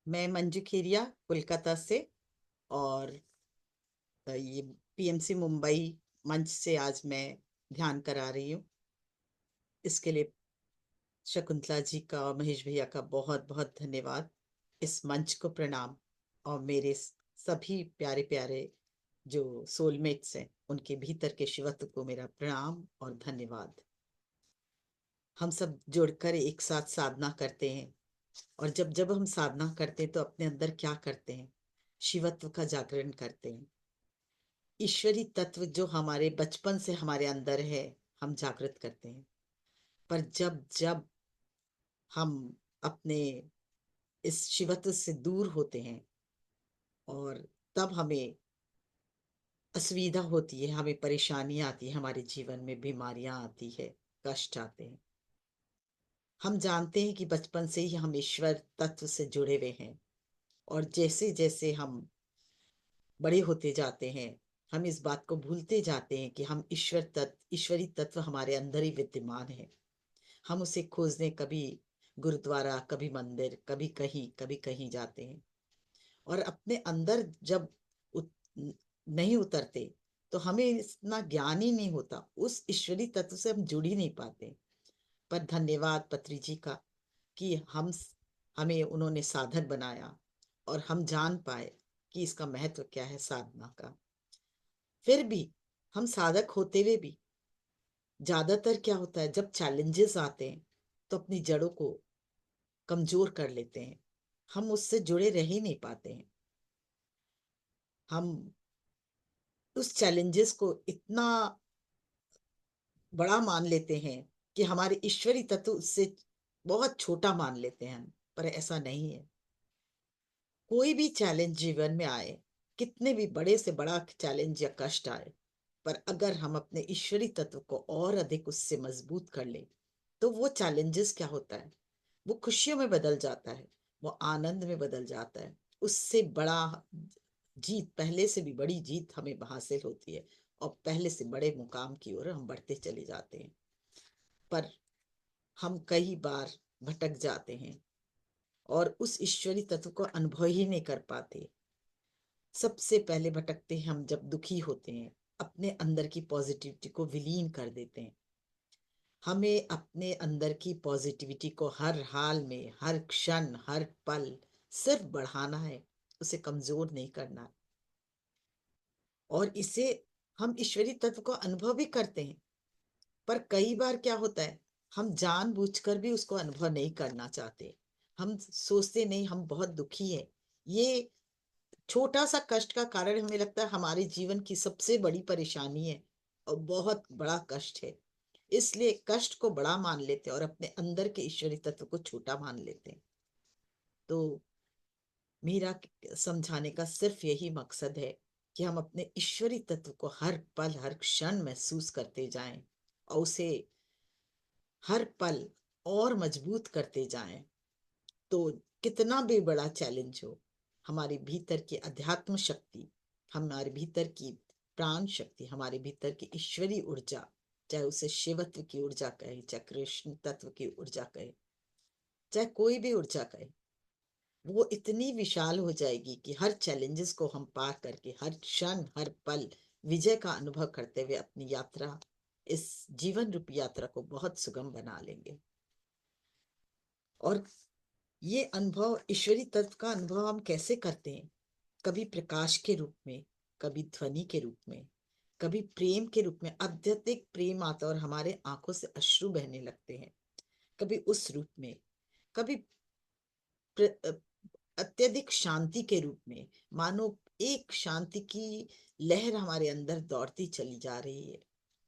मैं मंजू खेरिया कोलकाता से। और ये पीएमसी मुंबई मंच से आज मैं ध्यान करा रही हूँ। इसके लिए शकुंतला जी का और महेश भैया का बहुत बहुत धन्यवाद। इस मंच को प्रणाम। और मेरे सभी प्यारे प्यारे जो सोलमेट्स हैं उनके भीतर के शिवत्व को मेरा प्रणाम और धन्यवाद। हम सब जुड़कर एक साथ साधना करते हैं। और जब जब हम साधना करते हैं तो अपने अंदर क्या करते हैं? शिवत्व का जागरण करते हैं। ईश्वरी तत्व जो हमारे बचपन से हमारे अंदर है, हम जागृत करते हैं। पर जब जब हम अपने इस शिवत्व से दूर होते हैं और तब हमें असुविधा होती है, हमें परेशानी आती है, हमारे जीवन में बीमारियां आती है, कष्ट आते हैं। हम जानते हैं कि बचपन से ही हम ईश्वर तत्व से जुड़े हुए हैं। और जैसे जैसे हम बड़े होते जाते हैं, हम इस बात को भूलते जाते हैं कि हम ईश्वरी तत्व हमारे अंदर ही विद्यमान है। हम उसे खोजने कभी गुरुद्वारा, कभी मंदिर, कभी कहीं जाते हैं। और अपने अंदर जब नहीं उतरते तो हमें इतना ज्ञान ही नहीं होता, उस ईश्वरी तत्व से हम जुड़ ही नहीं पाते। पर धन्यवाद पत्री जी का कि हमें उन्होंने साधक बनाया और हम जान पाए कि इसका महत्व क्या है साधना का। फिर भी हम साधक होते हुए भी ज्यादातर क्या होता है, जब चैलेंजेस आते हैं तो अपनी जड़ों को कमजोर कर लेते हैं। हम उससे जुड़े रह ही नहीं पाते हैं। हम उस चैलेंजेस को इतना बड़ा मान लेते हैं कि हमारे ईश्वरी तत्व उससे बहुत छोटा मान लेते हैं हम। पर ऐसा नहीं है। कोई भी चैलेंज जीवन में आए, कितने भी बड़े से बड़ा चैलेंज या कष्ट आए, पर अगर हम अपने ईश्वरी तत्व को और अधिक उससे मजबूत कर ले तो वो चैलेंजेस क्या होता है, वो खुशियों में बदल जाता है, वो आनंद में बदल जाता है। उससे बड़ा जीत, पहले से भी बड़ी जीत हमें हासिल होती है। और पहले से बड़े मुकाम की ओर हम बढ़ते चले जाते हैं। पर हम कई बार भटक जाते हैं और उस ईश्वरी तत्व को अनुभव ही नहीं कर पाते। सबसे पहले भटकते हैं हम जब दुखी होते हैं, अपने अंदर की पॉजिटिविटी को विलीन कर देते हैं। हमें अपने अंदर की पॉजिटिविटी को हर हाल में, हर क्षण, हर पल सिर्फ बढ़ाना है, उसे कमजोर नहीं करना है। और इसे हम ईश्वरी तत्व को अनुभव भी करते हैं। पर कई बार क्या होता है, हम जानबूझकर भी उसको अनुभव नहीं करना चाहते। हम सोचते नहीं, हम बहुत दुखी है, ये छोटा सा कष्ट का कारण हमें लगता है हमारे जीवन की सबसे बड़ी परेशानी है और बहुत बड़ा कष्ट है। इसलिए कष्ट को बड़ा मान लेते हैं और अपने अंदर के ईश्वरी तत्व को छोटा मान लेते हैं। तो मेरा समझाने का सिर्फ यही मकसद है कि हम अपने ईश्वरी तत्व को हर पल, हर क्षण महसूस करते जाएं और उसे हर पल और मजबूत करते जाएं। तो कितना भी बड़ा चैलेंज हो, हमारे भीतर की अध्यात्म शक्ति, हमारे भीतर की प्राण शक्ति, हमारे भीतर की ईश्वरी ऊर्जा, चाहे उसे शिवत्व की ऊर्जा कहे, चाहे कृष्ण तत्व की ऊर्जा कहे, चाहे कोई भी ऊर्जा कहे, वो इतनी विशाल हो जाएगी कि हर चैलेंजेस को हम पार करके हर क्षण, हर पल विजय का अनुभव करते हुए अपनी यात्रा, इस जीवन रूपी यात्रा को बहुत सुगम बना लेंगे। और ये अनुभव, ईश्वरी तत्व का अनुभव हम कैसे करते हैं? कभी प्रकाश के रूप में, कभी ध्वनि के रूप में, कभी प्रेम के रूप में, अत्यधिक प्रेम आता है और हमारे आंखों से अश्रु बहने लगते हैं। कभी उस रूप में, कभी अत्यधिक शांति के रूप में, मानो एक शांति की लहर हमारे अंदर दौड़ती चली जा रही है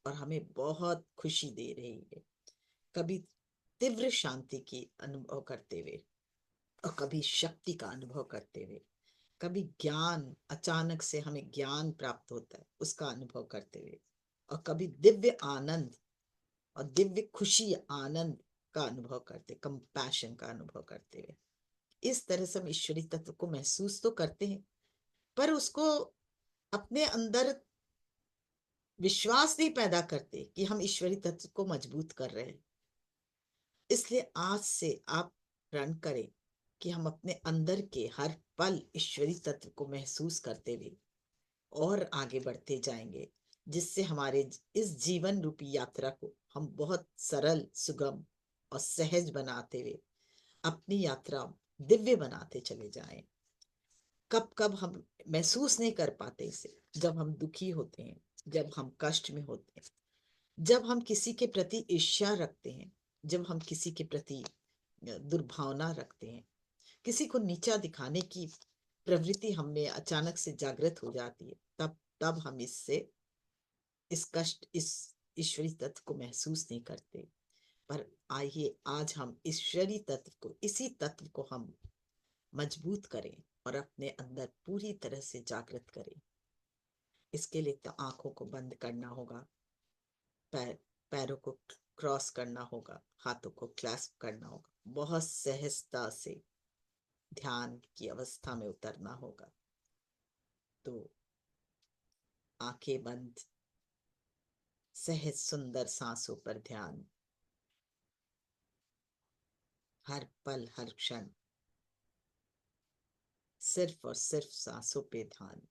और हमें बहुत खुशी दे रही है। कभी तीव्र शांति की अनुभव करते हुए और कभी शक्ति का अनुभव करते हुए, कभी ज्ञान, अचानक से हमें ज्ञान प्राप्त होता है उसका अनुभव करते हुए, और कभी दिव्य आनंद और दिव्य खुशी, आनंद का अनुभव करते, कंपैशन का अनुभव करते हुए। इस तरह से हम ईश्वरी तत्व को महसूस तो करते हैं, पर उसको अपने अंदर विश्वास नहीं पैदा करते कि हम ईश्वरी तत्व को मजबूत कर रहे हैं। इसलिए आज से आप प्रण करें कि हम अपने अंदर के हर पल ईश्वरी तत्व को महसूस करते हुए और आगे बढ़ते जाएंगे, जिससे हमारे इस जीवन रूपी यात्रा को हम बहुत सरल, सुगम और सहज बनाते हुए अपनी यात्रा दिव्य बनाते चले जाएं। कब कब हम महसूस नहीं कर पाते इसे, जब हम दुखी होते हैं, जब हम कष्ट में होते हैं, जब हम किसी के प्रति ईर्ष्या रखते हैं, जब हम किसी के प्रति दुर्भावना रखते हैं, किसी को नीचा दिखाने की प्रवृत्ति हम में अचानक से जागृत हो जाती है, तब तब हम इस कष्ट, इस ईश्वरी तत्व को महसूस नहीं करते। पर आइए आज हम ईश्वरी तत्व को, इसी तत्व को हम मजबूत करें और अपने अंदर पूरी तरह से जागृत करें। इसके लिए तो आंखों को बंद करना होगा, पैर पैरों को क्रॉस करना होगा, हाथों को क्लैस्प करना होगा, बहुत सहजता से ध्यान की अवस्था में उतरना होगा। तो आंखें बंद, सहज सुंदर सांसों पर ध्यान, हर पल हर क्षण सिर्फ और सिर्फ सांसों पे ध्यान।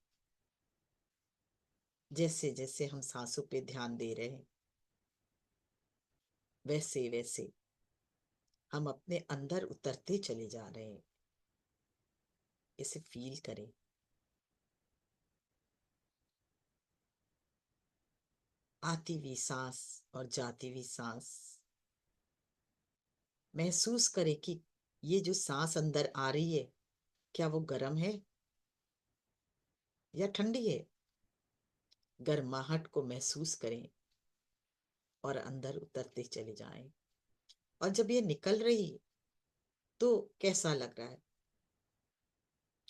जैसे जैसे हम सांसों पे ध्यान दे रहे हैं, वैसे वैसे हम अपने अंदर उतरते चले जा रहे हैं। इसे फील करें। आती हुई सांस और जाती हुई सांस महसूस करें कि ये जो सांस अंदर आ रही है, क्या वो गर्म है या ठंडी है। गर्माहट को महसूस करें और अंदर उतरते चले जाएं। और जब ये निकल रही है तो कैसा लग रहा है,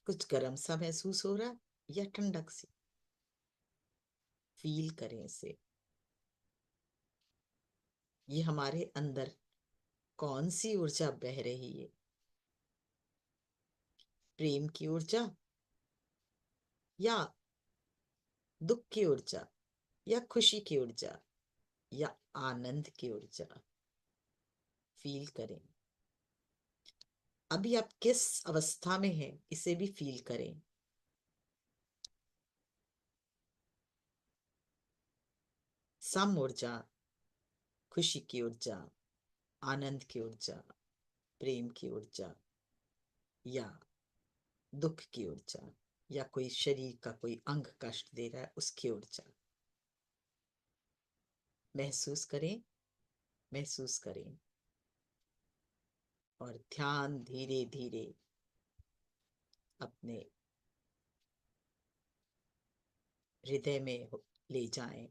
कुछ गर्म सा महसूस हो रहा है या ठंडक सी। फील करें इसे। ये हमारे अंदर कौन सी ऊर्जा बह रही है, प्रेम की ऊर्जा या दुख की ऊर्जा या खुशी की ऊर्जा या आनंद की ऊर्जा। फील करें। अभी आप किस अवस्था में हैं इसे भी फील करें। सम ऊर्जा, खुशी की ऊर्जा, आनंद की ऊर्जा, प्रेम की ऊर्जा या दुख की ऊर्जा, या कोई शरीर का कोई अंग कष्ट दे रहा है उसकी ऊर्जा। महसूस करें, महसूस करें। और ध्यान धीरे धीरे अपने हृदय में ले जाएं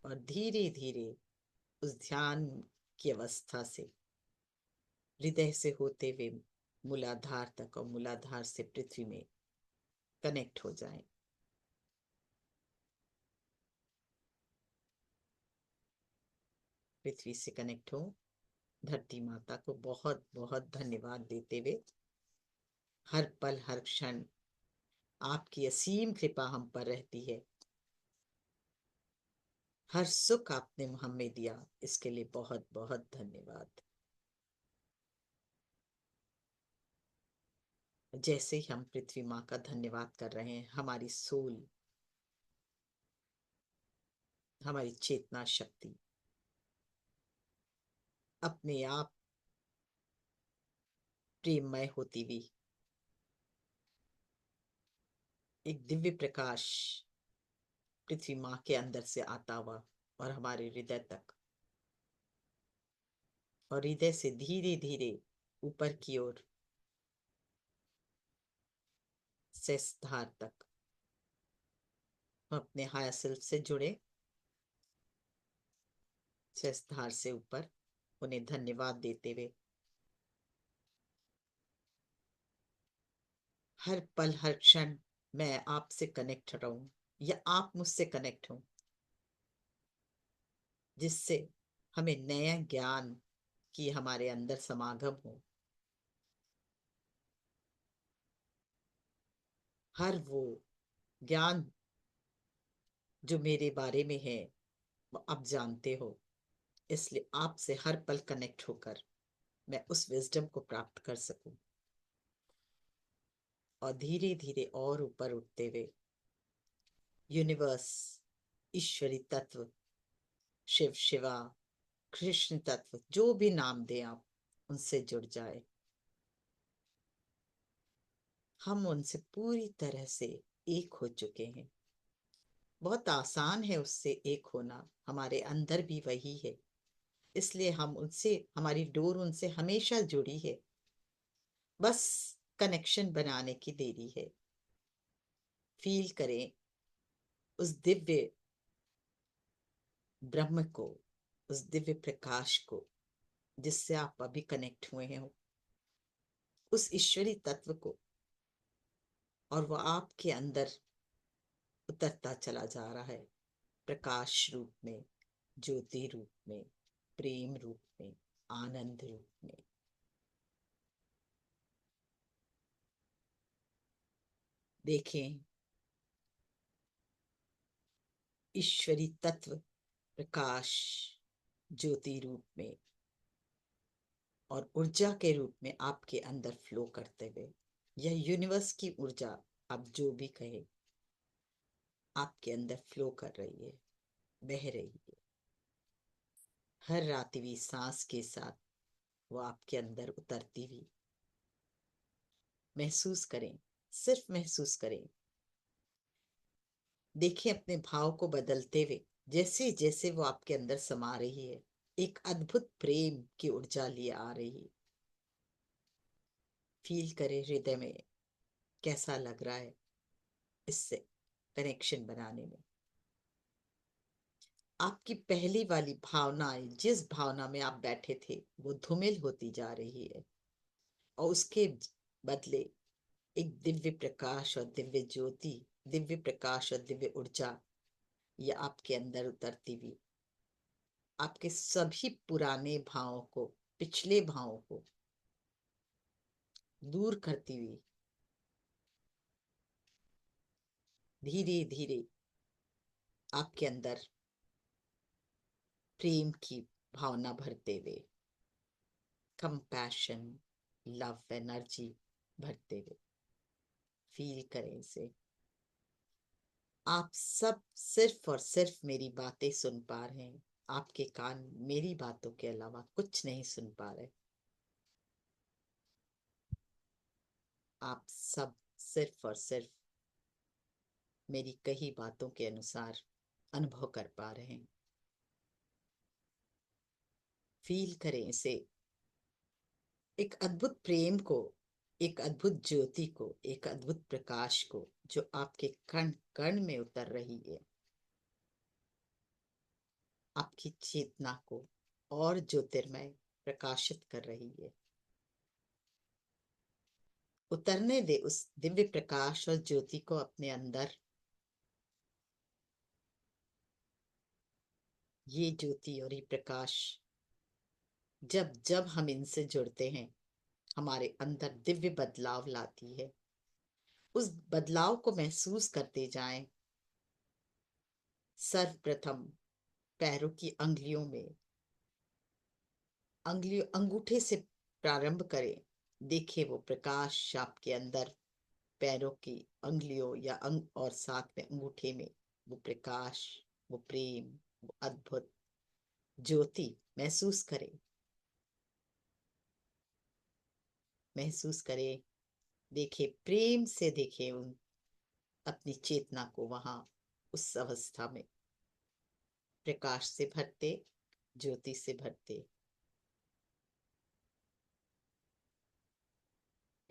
और धीरे धीरे उस ध्यान की अवस्था से हृदय से होते हुए मूलाधार तक और मूलाधार से पृथ्वी में कनेक्ट हो जाएं। पृथ्वी से कनेक्ट हो। धरती माता को बहुत बहुत धन्यवाद देते हुए, हर पल हर क्षण आपकी असीम कृपा हम पर रहती है। हर सुख आपने हमें दिया, इसके लिए बहुत बहुत धन्यवाद। जैसे ही हम पृथ्वी माँ का धन्यवाद कर रहे हैं, हमारी सोल, हमारी चेतना शक्ति अपने आप प्रेममय होती हुई एक दिव्य प्रकाश पृथ्वी माँ के अंदर से आता हुआ और हमारे हृदय तक, और हृदय से धीरे धीरे ऊपर की ओर सहस्त्रार तक हम अपने हायर सेल्फ से जुड़े। सहस्त्रार से ऊपर उन्हें धन्यवाद देते हुए हर पल हर क्षण मैं आपसे कनेक्ट रहूं या आप मुझसे कनेक्ट हो, जिससे हमें नया ज्ञान की हमारे अंदर समागम हो। हर वो ज्ञान जो मेरे बारे में है वो आप जानते हो, इसलिए आपसे हर पल कनेक्ट होकर मैं उस विजडम को प्राप्त कर सकूं। और धीरे धीरे और ऊपर उठते हुए यूनिवर्स, ईश्वरी तत्व, शिव, शिवा, कृष्ण तत्व, जो भी नाम दें आप, उनसे जुड़ जाए। हम उनसे पूरी तरह से एक हो चुके हैं। बहुत आसान है उससे एक होना, हमारे अंदर भी वही है। इसलिए हम उनसे, हमारी डोर उनसे हमेशा जुड़ी है। बस कनेक्शन बनाने की देरी है। फील करें उस दिव्य ब्रह्म को, उस दिव्य प्रकाश को जिससे आप अभी कनेक्ट हुए हैं, उस ईश्वरी तत्व को। और वो आपके अंदर उतरता चला जा रहा है, प्रकाश रूप में, ज्योति रूप में, प्रेम रूप में, आनंद रूप में। देखें ईश्वरी तत्व प्रकाश ज्योति रूप में और ऊर्जा के रूप में आपके अंदर फ्लो करते हुए, यह यूनिवर्स की ऊर्जा, आप जो भी कहे, आपके अंदर फ्लो कर रही है, बह रही है। हर रात्रि सांस के साथ वो आपके अंदर उतरती हुई महसूस करें, सिर्फ महसूस करें। देखिए अपने भाव को बदलते हुए, जैसे जैसे वो आपके अंदर समा रही है, एक अद्भुत प्रेम की ऊर्जा लिए आ रही है। फील करें हृदय में कैसा लग रहा है इससे कनेक्शन बनाने में। आपकी पहली वाली भावनाएं, जिस भावना में आप बैठे थे, वो धूमिल होती जा रही है और उसके बदले एक दिव्य प्रकाश और दिव्य ज्योति, दिव्य प्रकाश और दिव्य ऊर्जा ये आपके अंदर उतरती हुई आपके सभी पुराने भावों को, पिछले भावों को दूर करती हुई धीरे धीरे आपके अंदर प्रेम की भावना भरते हुए, कंपैशन, लव एनर्जी भरते हुए। फील करें इसे। आप सब सिर्फ और सिर्फ मेरी बातें सुन पा रहे हैं। आपके कान मेरी बातों के अलावा कुछ नहीं सुन पा रहे। आप सब सिर्फ और सिर्फ मेरी कही बातों के अनुसार अनुभव कर पा रहे हैं। फील करें इसे, एक अद्भुत प्रेम को, एक अद्भुत ज्योति को, एक अद्भुत प्रकाश को जो आपके कण कण में उतर रही है, आपकी चेतना को और ज्योतिर्मय प्रकाशित कर रही है। उतरने दे उस दिव्य प्रकाश और ज्योति को अपने अंदर। ये ज्योति और ये प्रकाश, जब जब हम इनसे जुड़ते हैं, हमारे अंदर दिव्य बदलाव लाती है। उस बदलाव को महसूस करते जाएं। सर्वप्रथम पैरों की अंगुलियों में, अंगुलियों अंगूठे से प्रारंभ करें। देखिए वो प्रकाश आपके अंदर पैरों की अंगुलियों या अंग और साथ में अंगूठे में वो प्रकाश, वो प्रेम, वो अद्भुत ज्योति महसूस करें। महसूस करें, देखे प्रेम से, देखे उन अपनी चेतना को वहां उस अवस्था में प्रकाश से भरते, ज्योति से भरते।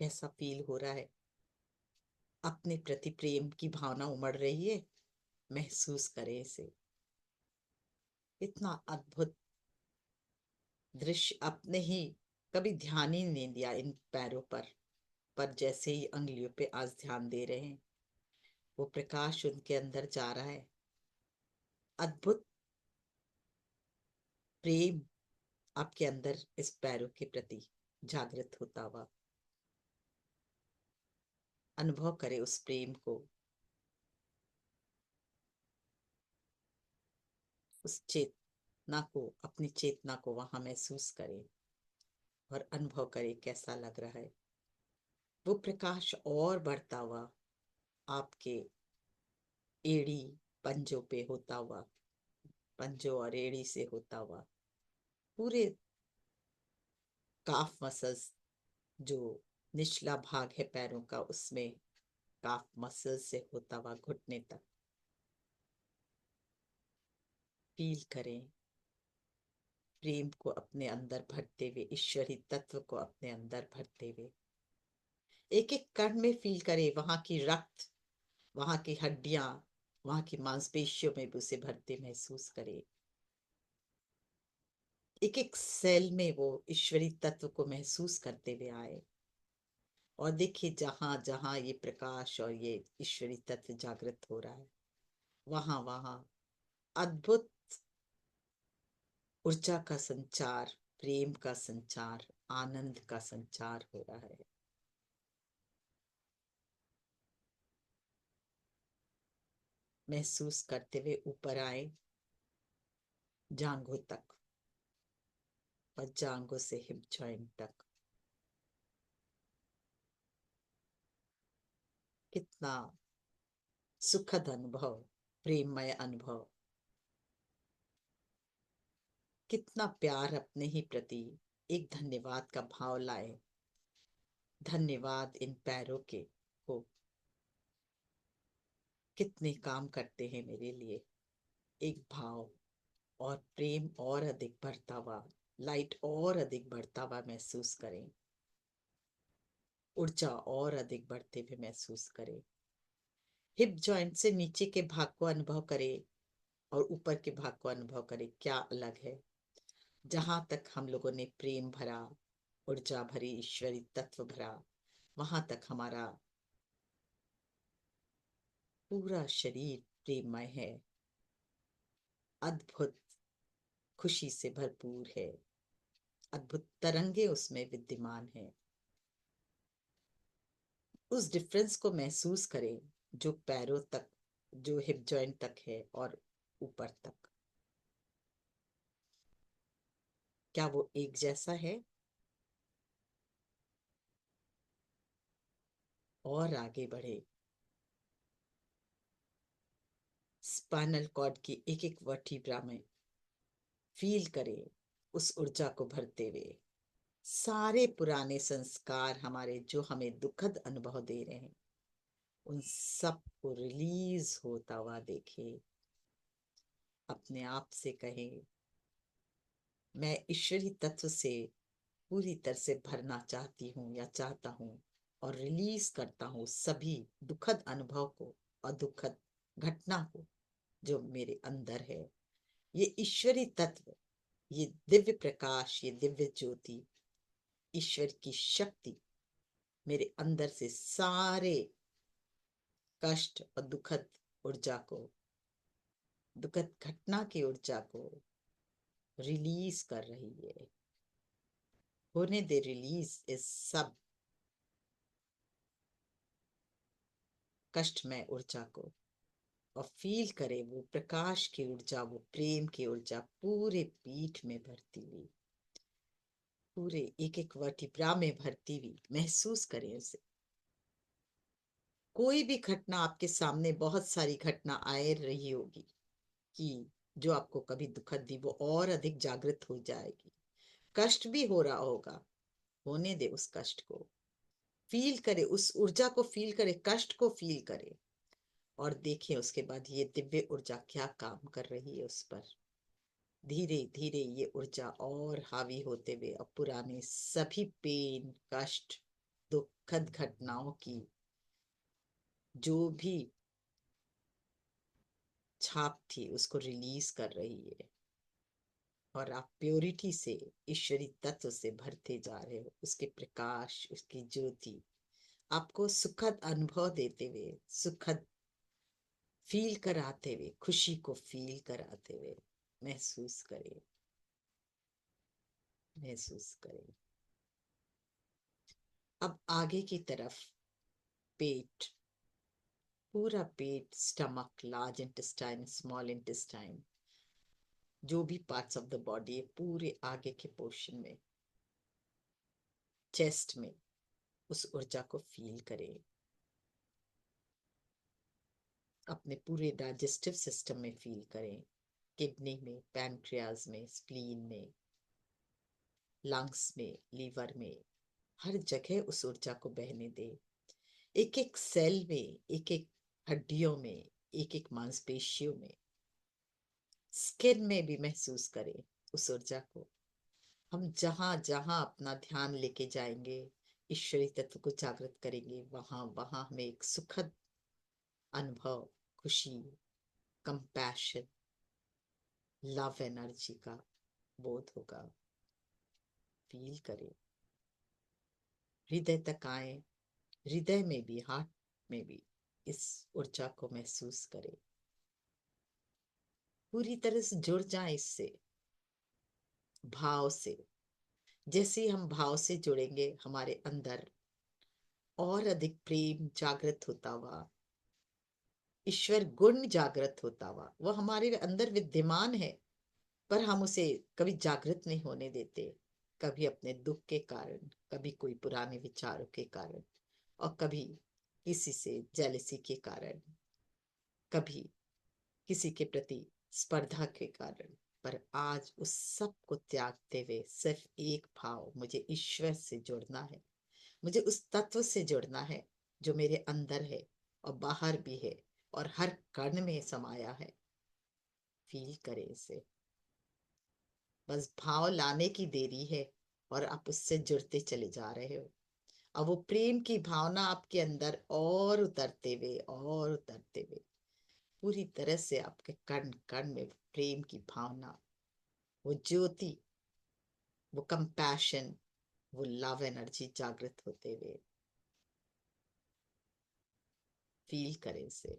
ऐसा फील हो रहा है, अपने प्रति प्रेम की भावना उमड़ रही है। महसूस करें इसे। इतना अद्भुत दृश्य अपने ही कभी ध्यान ही नहीं दिया इन पैरों पर जैसे ही अंगुलियों पे आज ध्यान दे रहे हैं, वो प्रकाश उनके अंदर जा रहा है। अद्भुत प्रेम आपके अंदर इस पैरों के प्रति जागृत होता हुआ। अनुभव करें उस प्रेम को, उस चेतना को, अपनी चेतना को वहां महसूस करें और अनुभव करें कैसा लग रहा है। वो प्रकाश और बढ़ता हुआ आपके एड़ी पंजों पे होता हुआ, पंजों और एड़ी से होता हुआ पूरे काफ मसल्स, जो निचला भाग है पैरों का, उसमें काफ मसल से होता हुआ घुटने तक फील करें। प्रेम को अपने अंदर भरते हुए, ईश्वरी तत्व को अपने अंदर भरते हुए एक एक कण में फील करें, वहां की रक्त, वहां की हड्डियां, वहां की मांसपेशियों में भी उसे भरते महसूस करें। एक एक सेल में वो ईश्वरी तत्व को महसूस करते हुए आए। और देखिए जहां जहां ये प्रकाश और ये ईश्वरी तत्व जागृत हो रहा है, वहां वहां अद्भुत ऊर्जा का संचार, प्रेम का संचार, आनंद का संचार हो रहा है। महसूस करते हुए ऊपर आए जांघों तक, और जांघों से हिप जॉइंट तक। कितना सुखद अनुभव, प्रेममय अनुभव, कितना प्यार अपने ही प्रति, एक धन्यवाद का भाव लाए। धन्यवाद इन पैरों के हो, कितने काम करते हैं मेरे लिए। एक भाव और प्रेम और अधिक बढ़ता हुआ, लाइट और अधिक बढ़ता हुआ महसूस करें। ऊर्जा और अधिक बढ़ते हुए महसूस करें। हिप जॉइंट से नीचे के भाग को अनुभव करें और ऊपर के भाग को अनुभव करें, क्या अलग है। जहां तक हम लोगों ने प्रेम भरा, ऊर्जा भरी, ईश्वरी तत्व भरा, वहां तक हमारा पूरा शरीर प्रेममय है, अद्भुत खुशी से भरपूर है, अद्भुत तरंगे उसमें विद्यमान है। उस डिफरेंस को महसूस करें जो पैरों तक, जो हिप जॉइंट तक है और ऊपर तक। क्या वो एक जैसा है? और आगे बढ़े, स्पाइनल कॉर्ड की एक एक वर्टिब्रा में फील करें उस ऊर्जा को भरते हुए। सारे पुराने संस्कार हमारे जो हमें दुखद अनुभव दे रहे हैं, उन सब को रिलीज होता हुआ देखें। अपने आप से कहें, मैं ईश्वरी तत्व से पूरी तरह से भरना चाहती हूँ या चाहता हूँ, और रिलीज करता हूँ सभी दुखद अनुभव को और दुखद घटना को जो मेरे अंदर है। ये ईश्वरी तत्व, ये दिव्य प्रकाश, ये दिव्य ज्योति, ईश्वर की शक्ति मेरे अंदर से सारे कष्ट और दुखद ऊर्जा को, दुखद घटना की ऊर्जा को रिलीज कर रही है। होने दे रिलीज इस सब कष्टमय ऊर्जा को, और फील करे वो प्रकाश की ऊर्जा, वो प्रेम की ऊर्जा पूरे पीठ में भरती हुई, पूरे एक एक वर्टिब्रा में भरती हुई महसूस करें उसे। कोई भी घटना आपके सामने, बहुत सारी घटना आए रही होगी कि जो आपको कभी दुखद दी, वो और अधिक जागृत हो जाएगी। कष्ट भी हो रहा होगा, होने दे उस कष्ट को। फील करे उस ऊर्जा को, फील करे कष्ट को, फील करे, और देखें उसके बाद ये दिव्य ऊर्जा क्या काम कर रही है उस पर। धीरे धीरे ये ऊर्जा और हावी होते हुए अब पुराने सभी पेन, कष्ट, दुखद घटनाओं की जो भी छाप थी उसको रिलीज कर रही है। और आप प्योरिटी से, ईश्वरी तत्व से भरते जा रहे हो, उसके प्रकाश, उसकी ज्योति आपको सुखद अनुभव देते हुए, सुखद फील कराते हुए, खुशी को फील कराते हुए महसूस करें, महसूस करें। अब आगे की तरफ पेट, पूरा पेट, stomach, large intestine, small intestine, जो भी पार्ट्स ऑफ द बॉडी है, पूरे आगे के पोर्शन में, चेस्ट में, उस ऊर्जा को फील करें। अपने पूरे डाइजेस्टिव सिस्टम में फील करें, किडनी में, पैनक्रियाज में, स्प्लीन में, लंग्स में, लीवर में, हर जगह उस ऊर्जा को बहने दे। एक एक सेल में, एक एक हड्डियों में, एक एक मांसपेशियों में, स्किन में भी महसूस करें उस ऊर्जा को। हम जहां जहां अपना ध्यान लेके जाएंगे, ईश्वरी तत्व को जागृत करेंगे, वहां वहां हमें एक सुखद अनुभव, खुशी, कंपैशन, लव एनर्जी का बोध होगा। फील करें, हृदय तक आए, हृदय में भी, हार्ट में भी इस ऊर्जा को महसूस करें। पूरी तरह से जुड़ जाए इससे, भाव से। जैसे ही हम भाव से जुड़ेंगे, हमारे अंदर और अधिक प्रेम जागृत होता हुआ, ईश्वर गुण जागृत होता हुआ, वह हमारे अंदर विद्यमान है, पर हम उसे कभी जागृत नहीं होने देते। कभी अपने दुख के कारण, कभी कोई पुराने विचारों के कारण, और कभी किसी से जेलसी के कारण, कभी किसी के प्रति स्पर्धा के कारण। पर आज उस सब को त्यागते हुए सिर्फ एक भाव, मुझे ईश्वर से जुड़ना है, मुझे उस तत्व से जुड़ना है जो मेरे अंदर है और बाहर भी है और हर कण में समाया है। फील करें इसे। बस भाव लाने की देरी है और आप उससे जुड़ते चले जा रहे हो। अब वो प्रेम की भावना आपके अंदर और उतरते हुए, और उतरते हुए पूरी तरह से आपके कण कण में प्रेम की भावना, वो ज्योति, वो कंपैशन, वो लव एनर्जी जागृत होते हुए। फील करें इसे।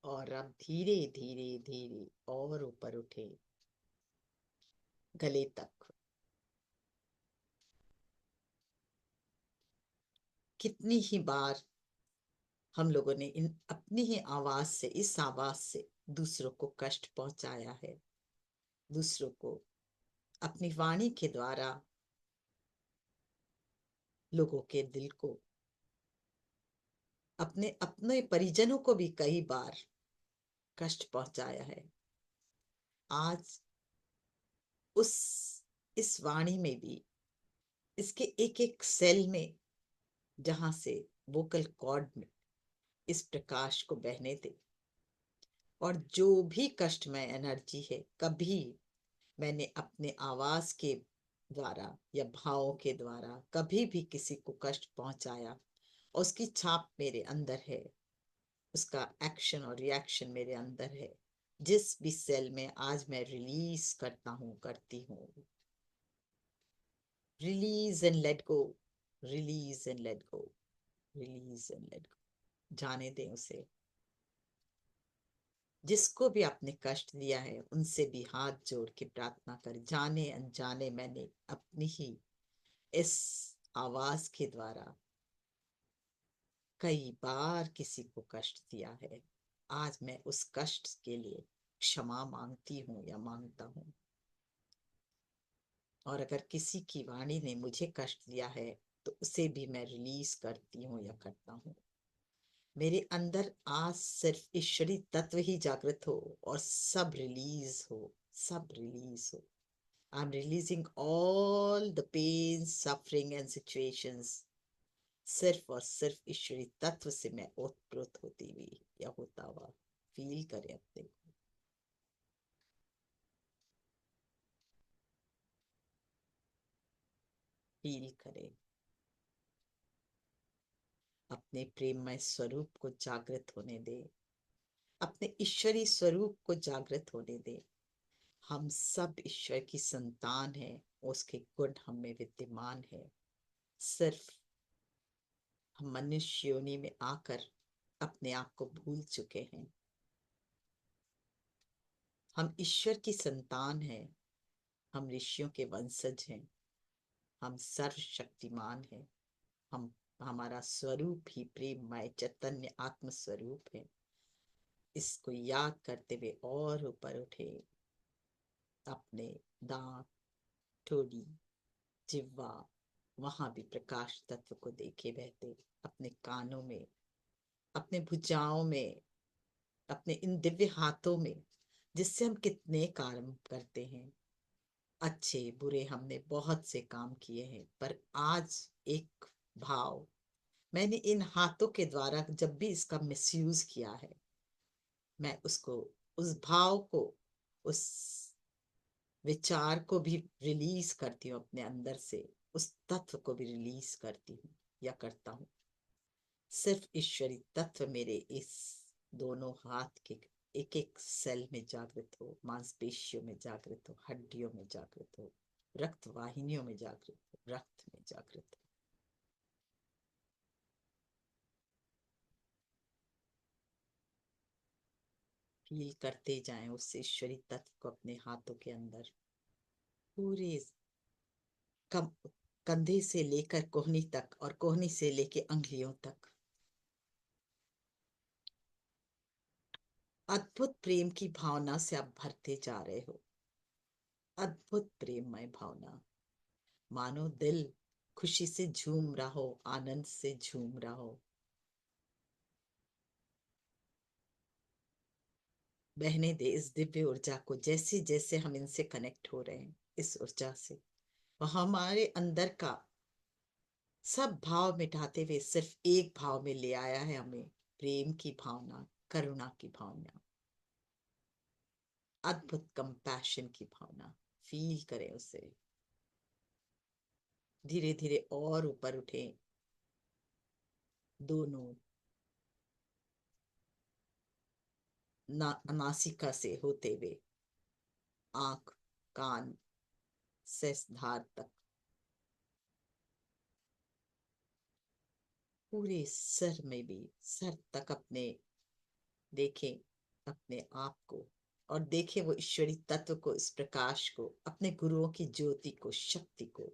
और अब धीरे धीरे धीरे और ऊपर उठे, गले तक। कितनी ही बार हम लोगों ने इन अपनी ही आवाज से, इस आवाज से दूसरों को कष्ट पहुंचाया है, दूसरों को अपनी वाणी के द्वारा लोगों के दिल को, अपने अपने परिजनों को भी कई बार कष्ट पहुंचाया है। आज उस इस वाणी में भी, इसके एक एक सेल में, जहां से वोकल कॉर्ड में इस प्रकाश को बहने दे। और जो भी कष्टमय एनर्जी है, कभी मैंने अपने आवाज के द्वारा या भावों के द्वारा कभी भी किसी को कष्ट पहुंचाया, और उसकी छाप मेरे अंदर है, उसका एक्शन और रिएक्शन मेरे अंदर है। जिस भी सेल में आज मैं रिलीज करता हूँ, करती हूँ, release and let go, release and let go, release and let go. जाने दें उसे। जिसको भी आपने कष्ट दिया है, उनसे भी हाथ जोड़ के प्रार्थना कर, जाने अनजाने मैंने अपनी ही इस आवाज के द्वारा कई बार किसी को कष्ट दिया है। आज मैं उस कष्ट के लिए क्षमा मांगती हूँ या मांगता हूँ। और अगर किसी की वाणी ने मुझे कष्ट दिया है, तो उसे भी मैं रिलीज करती हूँ या करता हूँ। मेरे अंदर आज सिर्फ ईश्वरी तत्व ही जागृत हो और सब रिलीज हो, सब रिलीज हो। I am releasing all the pain, suffering and situations. सिर्फ और सिर्फ ईश्वरी तत्व से मैं ओतप्रोत होती हुई या होता हुआ फील करें अपने को। फील करें। अपने प्रेममय स्वरूप को जागृत होने दे, अपने ईश्वरी स्वरूप को जागृत होने दे। हम सब ईश्वर की संतान हैं, उसके गुण हम में विद्यमान है। सिर्फ हम मनुष्य योनि में आकर अपने आप को भूल चुके हैं। हम ईश्वर की संतान हैं, हम ऋषियों के वंशज हैं, हम सर्वशक्तिमान हैं। हम, हमारा स्वरूप ही प्रेममय चैतन्य आत्म स्वरूप है। इसको याद करते हुए और ऊपर उठे, अपने दांत, ठोड़ी, जिह्वा, वहां भी प्रकाश तत्व को देखे बहते, अपने कानों में, अपने भुजाओं में, अपने इन दिव्य हाथों में, जिससे हम कितने काम करते हैं। अच्छे बुरे हमने बहुत से काम किए हैं, पर आज एक भाव, मैंने इन हाथों के द्वारा जब भी इसका मिसयूज किया है, मैं उसको, उस भाव को, उस विचार को भी रिलीज करती हूँ अपने अंदर से, उस तत्व को भी रिलीज करती हूँ या करता हूँ। सिर्फ ईश्वरी तत्व मेरे इस दोनों हाथ के एक एक सेल में जागृत हो, मांसपेशियों में जागृत हो, हड्डियों में जागृत हो, रक्त वाहिनियों में जागृत हो, रक्त में जागृत हो। फील करते जाएं उस ईश्वरी तत्व को अपने हाथों के अंदर, पूरे कम, कंधे से लेकर कोहनी तक और कोहनी से लेकर अंगुलियों तक। अद्भुत प्रेम की भावना से आप भरते जा रहे हो, अद्भुत प्रेममय भावना, मानो दिल खुशी से झूम रहा हो, आनंद से झूम रहा हो। बहने दे इस दिव्य ऊर्जा को, जैसे जैसे हम इनसे कनेक्ट हो रहे हैं इस ऊर्जा से, वह हमारे अंदर का सब भाव मिटाते हुए सिर्फ एक भाव में ले आया है हमें, प्रेम की भावना, करुणा की भावना, अद्भुत कंपैशन की भावना। फील करें उसे, धीरे धीरे और ऊपर उठे, दोनों नासिका से होते हुए आंख, कान, सेसधार तक, पूरे सर में भी, सर तक अपने देखें, अपने आप को, और देखें वो ईश्वरी तत्व को, इस प्रकाश को, अपने गुरुओं की ज्योति को, शक्ति को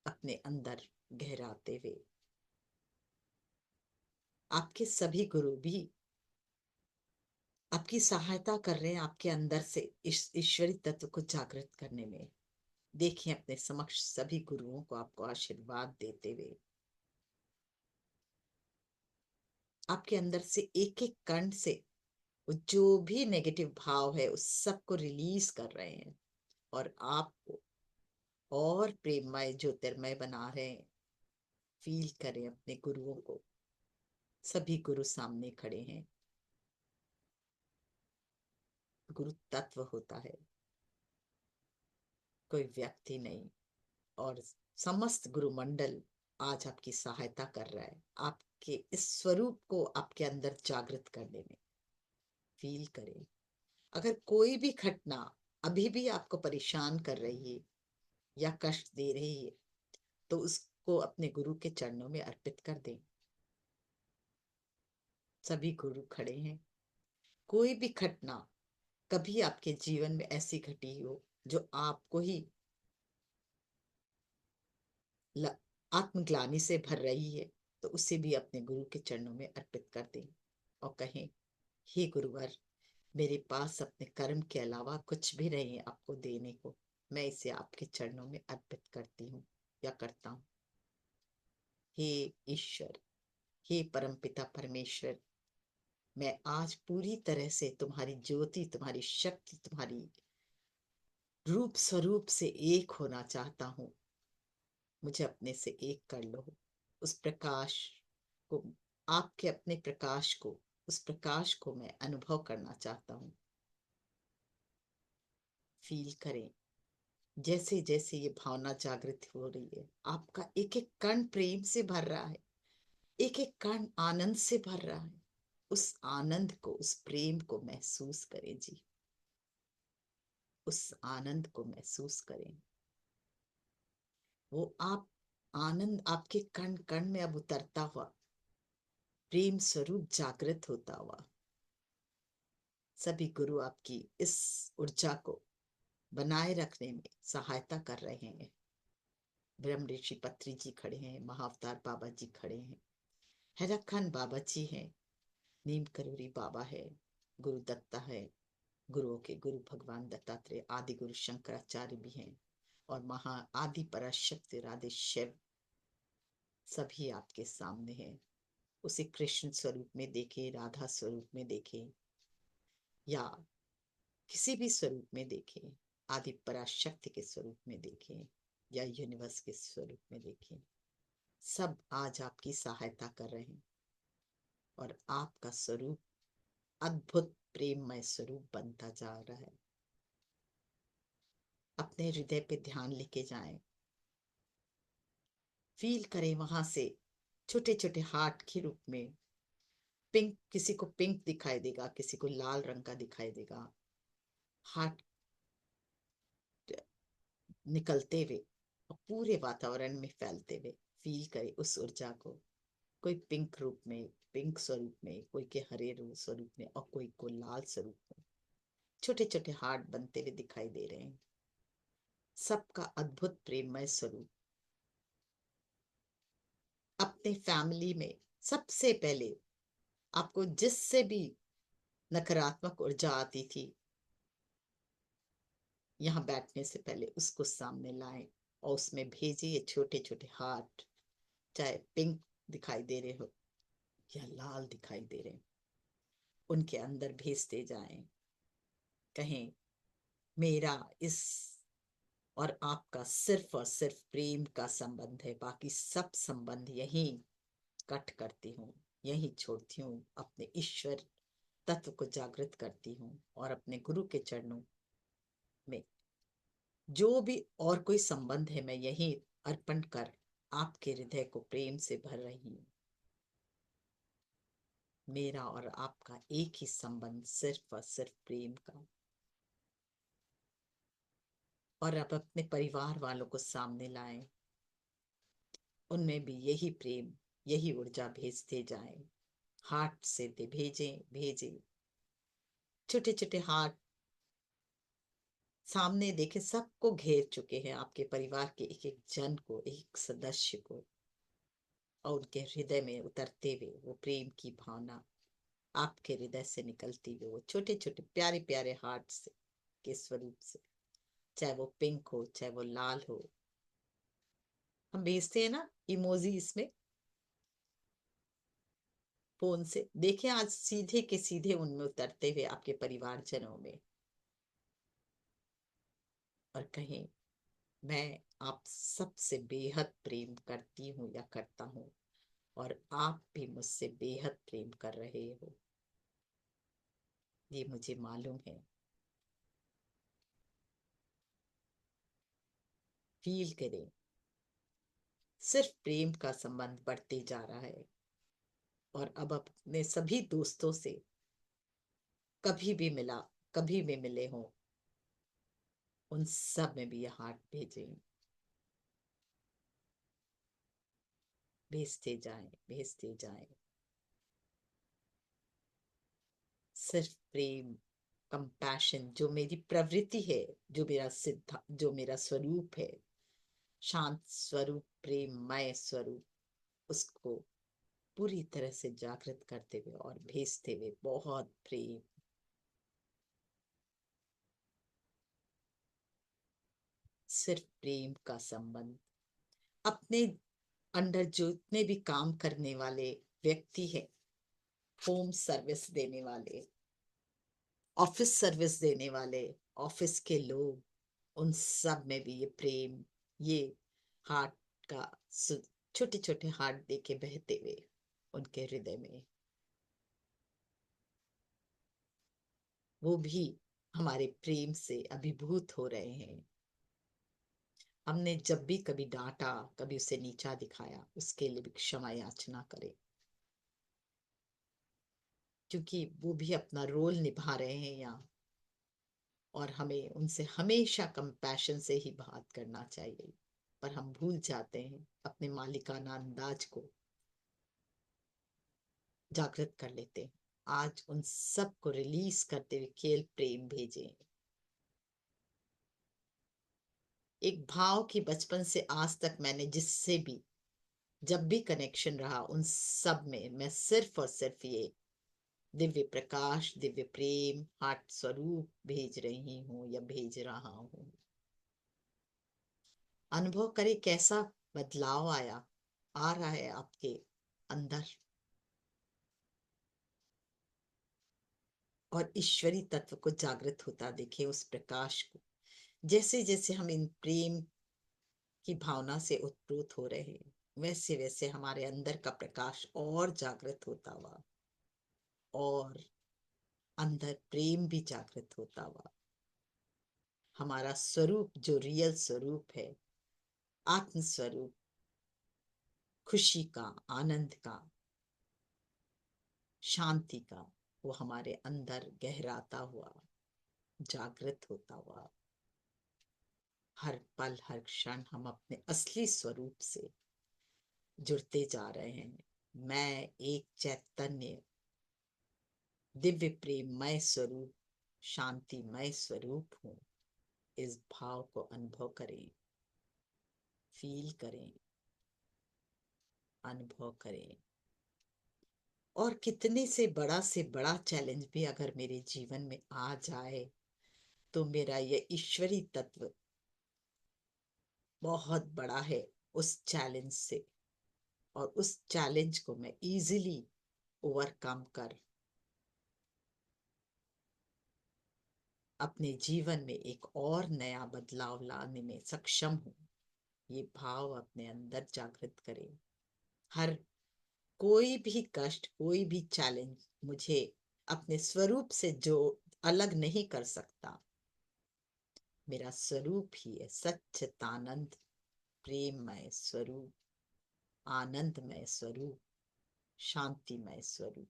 अपने अंदर गहराते हुए। आपके सभी गुरु भी आपकी सहायता कर रहे हैं आपके अंदर से इस ईश्वरी तत्व को जागृत करने में। देखिए अपने समक्ष सभी गुरुओं को आपको आशीर्वाद देते हुए, आपके अंदर से एक एक कण से वो जो भी नेगेटिव भाव है उस सब को रिलीज कर रहे हैं, और आपको और प्रेममय ज्योतिर्मय बना रहे हैं। फील करें अपने गुरुओं को, सभी गुरु सामने खड़े हैं। गुरु तत्व होता है, कोई व्यक्ति नहीं। और समस्त गुरु मंडल आज आपकी सहायता कर रहा है, आपके इस स्वरूप को आपके अंदर जागृत करने में। फील करें, अगर कोई भी घटना अभी भी आपको परेशान कर रही है या कष्ट दे रही है, तो उसको अपने गुरु के चरणों में अर्पित कर दें। सभी गुरु खड़े हैं। कोई भी घटना कभी आपके जीवन में ऐसी घटी हो जो आपको ही आत्मग्लानि से भर रही है, तो उसे भी अपने गुरु के चरणों में अर्पित कर दें और कहें, हे गुरुवर, मेरे पास अपने कर्म के अलावा कुछ भी नहीं है आपको देने को, मैं इसे आपके चरणों में अर्पित करती हूँ या करता हूँ। हे ईश्वर, हे परमपिता परमेश्वर, मैं आज पूरी तरह से तुम्हारी ज्योति, तुम्हारी शक्ति, तुम्हारी रूप स्वरूप से एक होना चाहता हूँ। मुझे अपने से एक कर लो। उस प्रकाश को, आपके अपने प्रकाश को, उस प्रकाश को मैं अनुभव करना चाहता हूँ। फील करें, जैसे जैसे ये भावना जागृत हो रही है, आपका एक एक कण प्रेम से भर रहा है, एक एक कण आनंद से भर रहा है। उस आनंद को, उस प्रेम को महसूस करें जी, उस आनंद को महसूस करें। वो आप आनंद आपके कण कण में अब उतरता हुआ, प्रेम स्वरूप जागृत होता हुआ। सभी गुरु आपकी इस ऊर्जा को बनाए रखने में सहायता कर रहे हैं। ब्रह्म ऋषि पत्री जी खड़े हैं, महाअवतार बाबा जी खड़े हैं, हैरत खान बाबा जी हैं, नीम करोरी बाबा है, गुरु दत्ता है, गुरुओं के गुरु भगवान दत्तात्रेय, आदि गुरु शंकराचार्य भी हैं, और महा आदि पराशक्ति राधे शिव सभी आपके सामने है। उसे कृष्ण स्वरूप में देखे, राधा स्वरूप में देखे, या किसी भी स्वरूप में देखे, आदि पराशक्ति के स्वरूप में देखे, या यूनिवर्स के स्वरूप में देखे, सब आज आपकी सहायता कर रहे हैं। और आपका स्वरूप अद्भुत प्रेममय स्वरूप बनता जा रहा है। अपने हृदय पे ध्यान लेके जाएं, फील करें वहां से छोटे छोटे हार्ट के रूप में। पिंक, किसी को पिंक दिखाई देगा, किसी को लाल रंग का दिखाई देगा, हार्ट निकलते हुए और पूरे वातावरण में फैलते हुए फील करें उस ऊर्जा को। कोई पिंक रूप में, पिंक स्वरूप में, कोई के हरे रूप स्वरूप में, और कोई को लाल स्वरूप में छोटे छोटे हार्ट बनते हुए दिखाई दे रहे हैं। सबका अद्भुत प्रेममय स्वरूप। अपने फैमिली में सबसे पहले आपको जिससे भी नकारात्मक ऊर्जा आती थी, यहाँ बैठने से पहले उसको सामने लाएं और उसमें भेजिए छोटे छोटे हार्ट। चाहे पिंक दिखाई दे रहे हो या लाल दिखाई दे रहे हो, उनके अंदर भेजते जाएं। कहें मेरा इस और आपका सिर्फ और सिर्फ प्रेम का संबंध है, बाकी सब संबंध यहीं कट करती हूँ, यहीं छोड़ती हूँ। अपने ईश्वर तत्व को जागृत करती हूँ और अपने गुरु के चरणों में जो भी और कोई संबंध है, मैं यही अर्पण कर आपके हृदय को प्रेम से भर रही हूँ। मेरा और आपका एक ही संबंध, सिर्फ और सिर्फ प्रेम का। और अब अपने परिवार वालों को सामने लाएं, उनमें भी यही प्रेम, यही ऊर्जा भेजते जाएं। हार्ट से दे भेजें भेजें। छोटे छोटे हार्ट सामने देखे, सबको घेर चुके हैं, आपके परिवार के एक एक जन को, एक सदस्य को। और उनके हृदय में उतरते हुए वो प्रेम की भावना आपके हृदय से निकलती हुई, वो छोटे छोटे प्यारे प्यारे हार्ट से के स्वरूप से, चाहे वो पिंक हो चाहे वो लाल हो। हम भेजते हैं ना इमोजी इसमें, फोन से देखें, आज सीधे के सीधे उनमें उतरते हुए आपके परिवारजनों में। और कहें मैं आप सबसे बेहद प्रेम करती हूँ या करता हूँ, और आप भी मुझसे बेहद प्रेम कर रहे हो, ये मुझे मालूम है। फील करें, सिर्फ प्रेम का संबंध बढ़ते जा रहा है। और अब अपने सभी दोस्तों से कभी भी मिला, कभी भी मिले हो, उन सब में भी ये हार्ट भेजें। भेजते जाएं भेजते जाएं। सिर्फ प्रेम, कंपैशन जो मेरी प्रवृत्ति है, जो मेरा सिद्धा, जो मेरा स्वरूप है, शांत स्वरूप, प्रेममय स्वरूप, उसको पूरी तरह से जागृत करते हुए और भेजते हुए बहुत प्रेम। सिर्फ प्रेम का संबंध। अपने अंडर जितने भी काम करने वाले व्यक्ति हैं, होम सर्विस देने वाले, ऑफिस सर्विस देने वाले, ऑफिस के लोग, उन सब में भी ये प्रेम, ये हार्ट का छोटे छोटे हार्ट देके बहते हुए उनके हृदय में, वो भी हमारे प्रेम से अभिभूत हो रहे हैं। हमने जब भी कभी डांटा, कभी उसे नीचा दिखाया, उसके लिए भी क्षमा याचना करें, क्योंकि वो भी अपना रोल निभा रहे हैं यहाँ। और हमें उनसे हमेशा कंपैशन से ही बात करना चाहिए, पर हम भूल जाते हैं अपने मालिकाना अंदाज को, जागृत कर लेते हैं। आज उन सब को रिलीज करते हुए केवल प्रेम भेजें। एक भाव की बचपन से आज तक मैंने जिससे भी जब भी कनेक्शन रहा, उन सब में मैं सिर्फ और सिर्फ ये दिव्य प्रकाश, दिव्य प्रेम, हार्ट स्वरूप भेज रही हूँ या भेज रहा हूँ। अनुभव करें कैसा बदलाव आ रहा है आपके अंदर। और ईश्वरी तत्व को जागृत होता देखे, उस प्रकाश को। जैसे जैसे हम इन प्रेम की भावना से उत्प्रोत हो रहे हैं, वैसे वैसे हमारे अंदर का प्रकाश और जागृत होता हुआ, और अंदर प्रेम भी जागृत होता हुआ, हमारा स्वरूप जो रियल स्वरूप है, आत्म स्वरूप, खुशी का, आनंद का, शांति का, वो हमारे अंदर गहराता हुआ, जागृत होता हुआ, हर पल हर क्षण हम अपने असली स्वरूप से जुड़ते जा रहे हैं। मैं एक चैतन्य, दिव्य प्रेममय स्वरूप, शांतिमय स्वरूप हूँ। इस भाव को अनुभव करें, फील करें, अनुभव करें। और कितने से बड़ा चैलेंज भी अगर मेरे जीवन में आ जाए, तो मेरा ये ईश्वरी तत्व बहुत बड़ा है उस चैलेंज से। और उस चैलेंज को मैं इजीली ओवरकम कर अपने जीवन में एक और नया बदलाव लाने में सक्षम हूँ। ये भाव अपने अंदर जागृत करें। हर कोई भी कष्ट, कोई भी चैलेंज मुझे अपने स्वरूप से जो अलग नहीं कर सकता। मेरा स्वरूप ही है सच्चिदानंद, प्रेममय स्वरूप, आनंदमय स्वरूप, शांतिमय स्वरूप।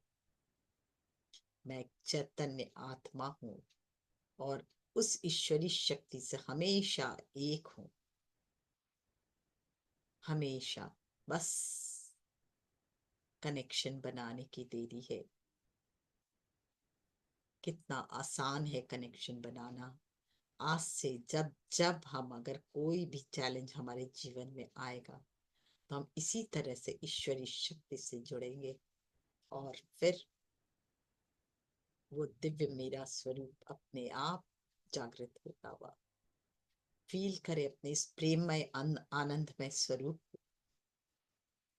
मैं एक चैतन्य आत्मा हूँ, और उस ईश्वरी शक्ति से हमेशा एक हूँ, हमेशा। बस कनेक्शन बनाने की देरी है। कितना आसान है कनेक्शन बनाना। आज से जब जब हम, अगर कोई भी चैलेंज हमारे जीवन में आएगा, तो हम इसी तरह से ईश्वरी शक्ति से जुड़ेंगे, और फिर वो दिव्य मेरा स्वरूप अपने आप जागृत होता हुआ। फील करें अपने इस प्रेममय आनंदमय स्वरूप को।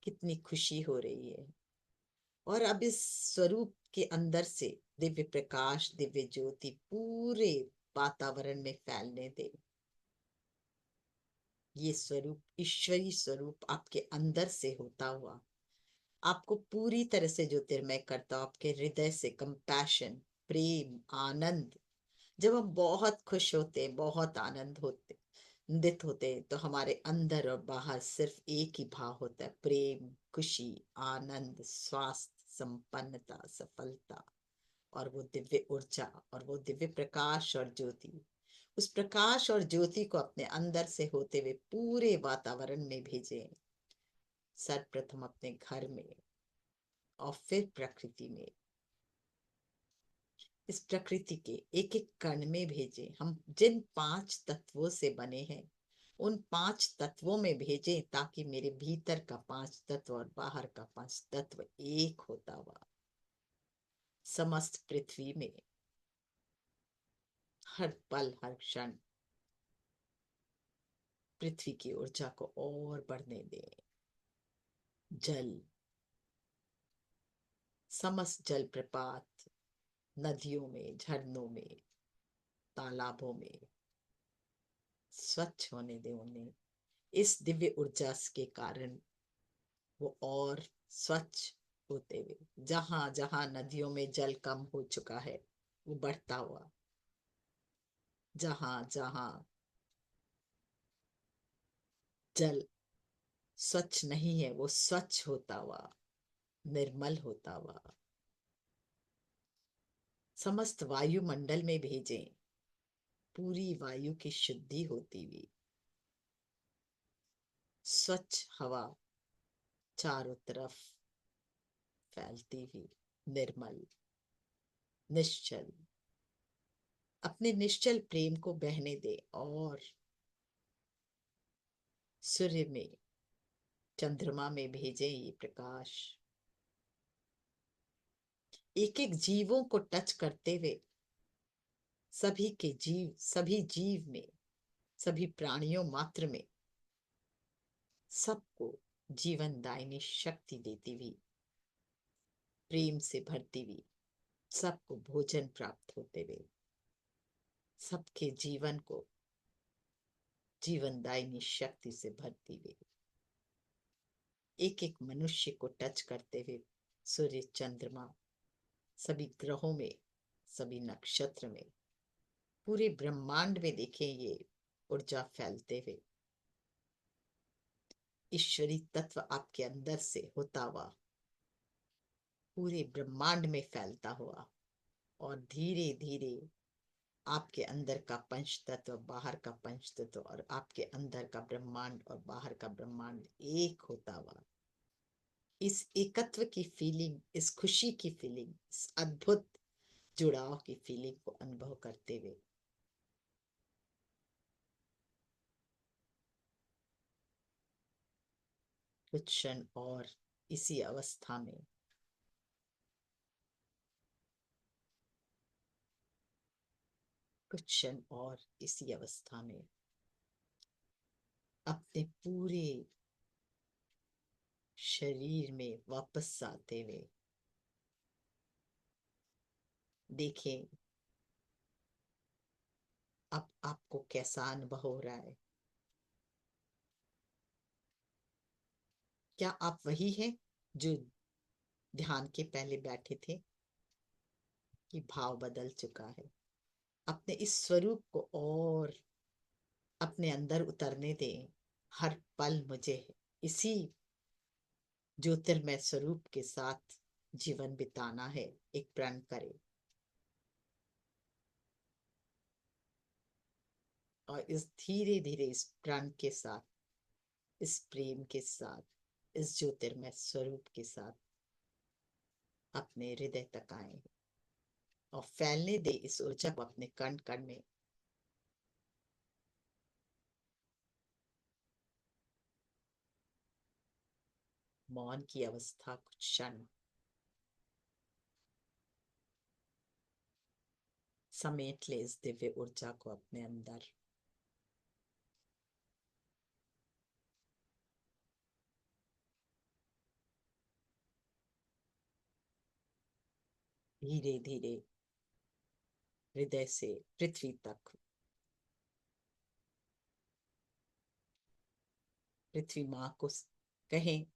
कितनी खुशी हो रही है। और अब इस स्वरूप के अंदर से दिव्य प्रकाश, दिव्य ज्योति पूरे वातावरण में फैलने दे। ये स्वरूप, ईश्वरी स्वरूप आपके अंदर से होता हुआ आपको पूरी तरह से ज्योतिर्मय करता हो। आपके हृदय से कंपैशन, प्रेम, आनंद। जब हम बहुत खुश होते, बहुत आनंद होते, आनंदित होते, तो हमारे अंदर और बाहर सिर्फ एक ही भाव होता है, प्रेम, खुशी, आनंद, स्वास्थ्य, संपन्नता, सफलता। और वो दिव्य ऊर्जा और वो दिव्य प्रकाश और ज्योति, उस प्रकाश और ज्योति को अपने अंदर से होते हुए पूरे वातावरण में भेजें। सर्वप्रथम अपने घर में, और फिर प्रकृति में। इस प्रकृति के एक एक कण में भेजें। हम जिन 5 तत्वों से बने हैं, उन 5 तत्वों में भेजें, ताकि मेरे भीतर का 5 तत्व और बाहर का 5 तत्व एक होता हुआ समस्त पृथ्वी में हर पल हर क्षण पृथ्वी की ऊर्जा को और बढ़ने दें। जल, समस्त जल प्रपात, नदियों में, झरनों में, तालाबों में स्वच्छ होने दें उन्हें। इस दिव्य ऊर्जा के कारण वो और स्वच्छ होते हुए, जहां जहां नदियों में जल कम हो चुका है, वो बढ़ता हुआ, जहां जहां जल स्वच्छ नहीं है, वो स्वच्छ होता हुआ, निर्मल होता हुआ समस्त वायुमंडल में भेजें। पूरी वायु की शुद्धि होती हुई स्वच्छ हवा चारों तरफ फैलती हुई, निर्मल, निश्चल। अपने निश्चल प्रेम को बहने दे, और सूर्य में, चंद्रमा में भेजे ये प्रकाश। एक एक जीवों को टच करते हुए सभी के जीव, सभी जीव में, सभी प्राणियों मात्र में सबको जीवनदायिनी शक्ति देती हुई, प्रेम से भरती हुई, सबको भोजन प्राप्त होते हुए, सबके जीवन को जीवनदायिनी शक्ति से भरती हुई, एक एक मनुष्य को टच करते हुए सूर्य, चंद्रमा, सभी ग्रहों में, सभी नक्षत्र में, पूरे ब्रह्मांड में देखें ये ऊर्जा फैलते हुए, ईश्वरी तत्व आपके अंदर से होता हुआ पूरे ब्रह्मांड में फैलता हुआ, और धीरे धीरे आपके अंदर का पंच तत्व, बाहर का पंच तत्व, और आपके अंदर का ब्रह्मांड और बाहर का ब्रह्मांड एक होता हुआ, इस एकत्व की फीलिंग, इस खुशी की फीलिंग, इस अद्भुत जुड़ाव की फीलिंग को अनुभव करते हुए कुछ क्षण और इसी अवस्था में, कुछ क्षण और इसी अवस्था में अपने पूरे शरीर में वापस आते हुए देखें अब आपको कैसा अनुभव हो रहा है। क्या आप वही हैं जो ध्यान के पहले बैठे थे, कि भाव बदल चुका है? अपने इस स्वरूप को और अपने अंदर उतरने दें। हर पल मुझे इसी ज्योतिर्मय स्वरूप के साथ जीवन बिताना है। एक प्रण करें और इस धीरे धीरे इस प्रण के साथ, इस प्रेम के साथ, इस ज्योतिर्मय स्वरूप के साथ अपने हृदय तक आए और फैलने दे इस ऊर्जा को अपने कण कण में। मौन की अवस्था कुछ क्षण समेट ले इस दिव्य ऊर्जा को अपने अंदर। धीरे धीरे हृदय से पृथ्वी तक, पृथ्वी माँ को कहें,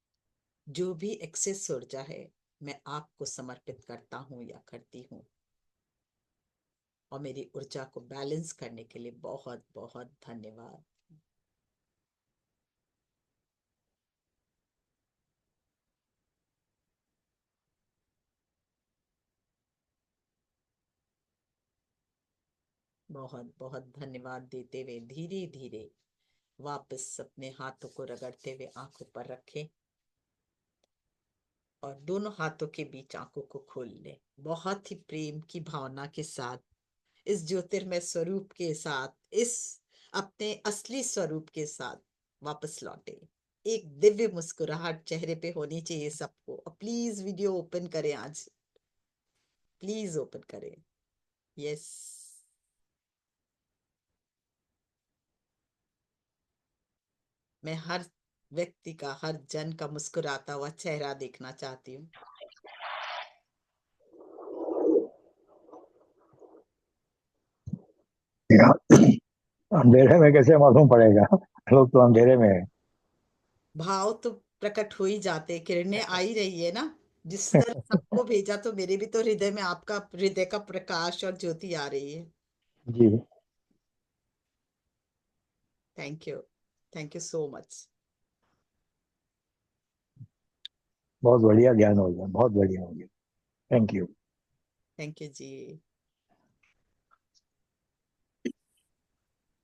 जो भी एक्सेस ऊर्जा है मैं आपको समर्पित करता हूँ या करती हूँ, और मेरी ऊर्जा को बैलेंस करने के लिए बहुत बहुत धन्यवाद। बहुत बहुत धन्यवाद देते हुए धीरे धीरे वापस अपने हाथों को रगड़ते हुए आंखों पर रखें और दोनों हाथों के बीच आंखों को खोल लें। बहुत ही प्रेम की भावना के साथ, इस ज्योतिर्मय स्वरूप के साथ, इस अपने असली स्वरूप के साथ वापस लौटे। एक दिव्य मुस्कुराहट चेहरे पे होनी चाहिए सबको। प्लीज वीडियो ओपन करें आज, प्लीज ओपन करें। यस, मैं हर व्यक्ति का, हर जन का मुस्कुराता हुआ चेहरा देखना चाहती हूँ। अंधेरे में कैसे मालूम पड़ेगा? लोग तो अंधेरे में है। भाव तो प्रकट हो ही जाते, किरणें आ ही रही है ना। जिस तरह सबको भेजा तो मेरे भी तो हृदय में आपका हृदय का प्रकाश और ज्योति आ रही है। जी। Thank you, thank you so much. बहुत बढ़िया ज्ञान हो गया, बहुत बढ़िया हो गया। Thank you. थैंक यू जी।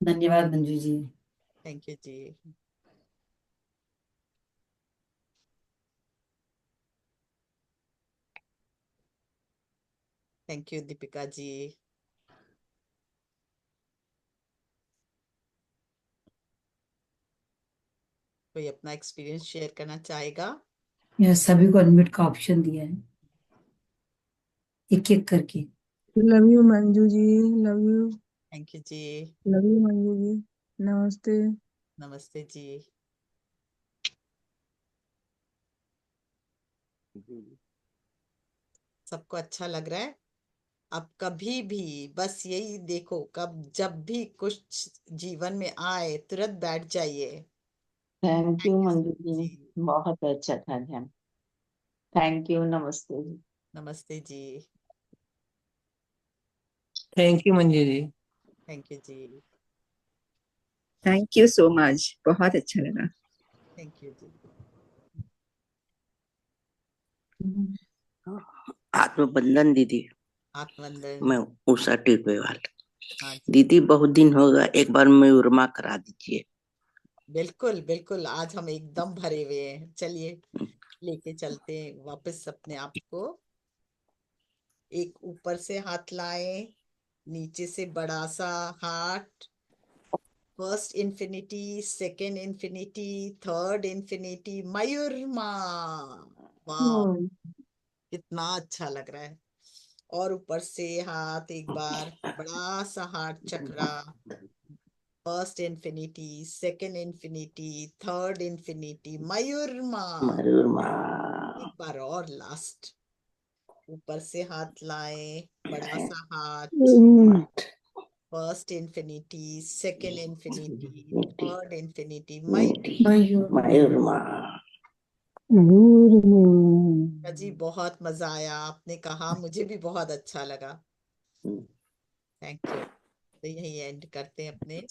धन्यवाद मंजू जी। थैंक यू जी। Thank you Deepika ji. कोई अपना एक्सपीरियंस शेयर करना चाहेगा? यह सभी को अनम्यूट का ऑप्शन दिया है, एक एक करके। Love you Manju ji. Love you. Thank you जी। Love you Manju ji. नमस्ते। नमस्ते जी। सबको अच्छा लग रहा है? अब कभी भी बस यही देखो, कब जब भी कुछ जीवन में आए तुरंत बैठ जाइए। Thank you thank you Manju ji, जी। बहुत अच्छा था ध्यान। थैंक यू, नमस्ते जी। नमस्ते जी। Thank you Manju ji. Thank you जी। थैंक यू सो मच, बहुत अच्छा लगा। थैंक यू जी। आत्मबंधन दीदी। आत्मवंदन। मैं उषा टिरपेवाल। हाँ जी। दीदी बहुत दिन हो गया, एक बार मयूरमा करा दीजिए। बिल्कुल बिल्कुल, आज हम एकदम भरे हुए हैं, चलिए लेके चलते हैं वापस अपने आप को। एक ऊपर से हाथ लाएं, नीचे से बड़ा सा heart, first infinity, second infinity, third infinity, मयूरमा। वाह, हम्म, कितना अच्छा लग रहा है। और ऊपर से हाथ एक बार, बड़ा सा heart chakra, first infinity, second infinity, third infinity, मयूरमा। मयूरमा। एक बार और लास्ट, ऊपर से हाथ लाएं, बड़ा सा heart, first infinity, second infinity, third infinity, मयूर मयूरमा। जी बहुत मजा आया, आपने कहा, मुझे भी बहुत अच्छा लगा। Thank you. तो यही एंड करते हैं अपने